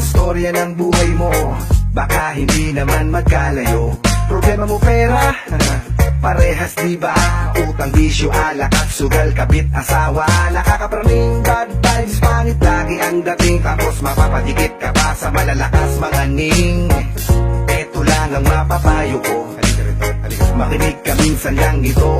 istorya ng buhay mo, baka hindi naman magkalayo. Problema mo pera, parehas diba? Utang, bisyo, alak at sugal, kabit, asawa. Nakakapraning bad vibes, pangit lagi ang dating. Tapos mapapadikit ka pa sa malalakas mga ning. Eto lang ang mapapayo ko, makinig ka minsan lang ito.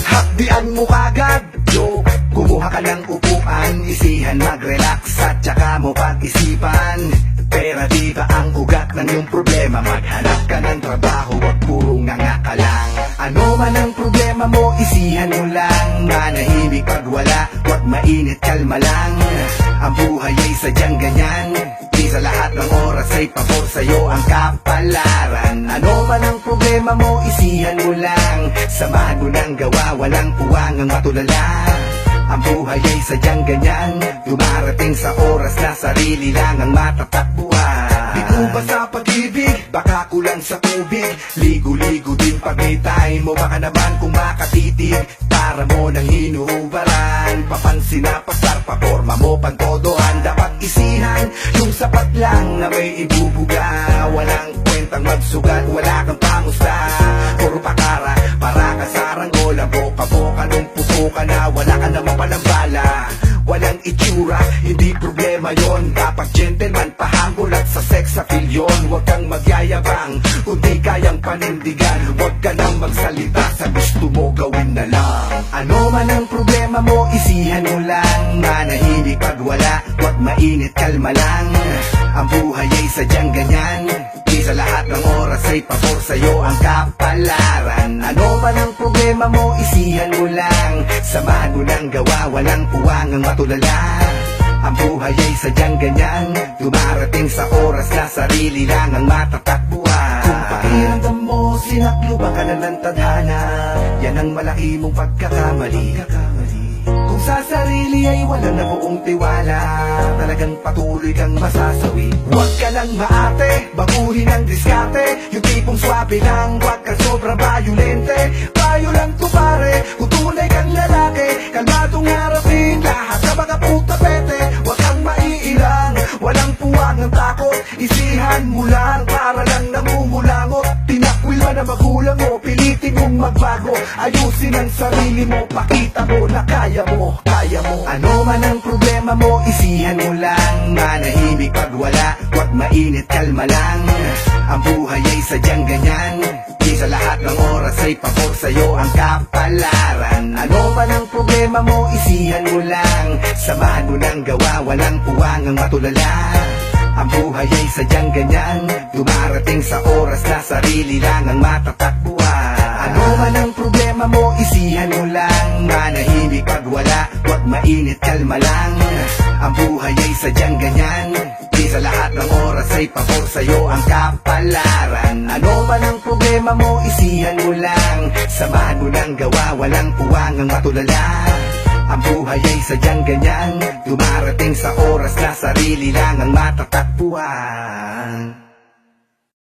Hapdian mo kagad, yo. Kumuha ka ng upuan, isihan, mag-relax at saka mo pag-isipan. Pera di ba ang ugat ng iyong problema? Maghanap ka ng trabaho, wag puro nga ka lang. Ano man ang problema mo, isihan mo lang. Manahimik pag wala, wag mainit, kalma lang. Ang buhay ay sadyang ganyan, di sa lahat ng oras ay pabor sa'yo ang kapalaran. Ano man ang problema mo, isihan mo lang. Samahan mo ng gawa, walang puwang ang matulala. Ang buhay ay sadyang ganyan, dumarating sa oras na sarili lang ang matatakbuhan. Di ko ba sa pag-ibig, baka kulang sa tubig. Ligo-ligo din pag may time mo, baka naman kung makatitig. Para mo nang hinuhubaran, papansin na pasar pa forma mo pantodohan. Dapat isihan, yung sapat lang na may ibubuga. Walang kwentang magsugat, wala kang pamusta. Puro pakara, para ka saranggola. Boka-boka nung puso ka na, wala ka naman palang bala. Walang itsura, hindi problema yon. Dapat gentleman, pahangol at sa sex appeal yun. Huwag kang magyayabang, kundi kayang panindigan. Huwag ka nang magsalita, sa gusto mo gawin na lang. Ano man ang problema mo, isihan mo lang. Manahimik pag wala, huwag mainit, kalma lang. Ang buhay ay sadyang ganyan, di sa lahat ng oras ay pabor sa'yo ang kapalaran. Ano man ang problema mo, isihan mo lang. Samahan mo ng gawa, walang puwang ang matulala. Ang buhay ay sadyang ganyan, dumarating sa oras na sarili lang ang matatakbuhan. Kung pakiramdam mo, sinakluban ka na ng tadhana, yan ang malaki mong pagkakamali. Kung sa sarili ay walang nabuong tiwala, talagang patuloy kang masasawi. Huwag ka lang maate, baguhin ang diskarte. Yung tipong swabe lang, huwag ka sobrang bayulente. Bayo lang to pare, kung tunay kang lalaki, kalmadong harapin lahat sa mga puta pete. Huwag kang maiilang, walang puwang ng takot. Isihan mo lang, para lang namumulangot. Tinakwil man ang magulang mo, pilitin mong magbago. Ayusin ang sarili mo, pakita mo na kaya mo, kaya mo. Ano man ang problema mo, isihan mo lang. Manahimik pag wala, wag mainit, kalma lang. Ang buhay ay sadyang ganyan, di sa lahat ng oras ay pabor sa'yo ang kapalaran. Ano man ang problema mo, isihan mo lang. Samahan mo ng gawa, walang puwang ang matulala. Ang buhay ay sadyang ganyan, dumarating sa oras na sarili lang ang matatakbuhan. Ano man ang problema mo, isihan mo lang. Manahimik pag wala, wag mainit, kalma lang. Ang buhay ay sadyang ganyan, di sa lahat ng oras ay pabor sa'yo ang kapalaran. Ano man ang problema mo, isihan mo lang. Samahan mo ng gawa, walang puwang ang matulala. Ang buhay ay sadyang ganyan, dumarating sa oras na sarili lang ang matatakbuhan.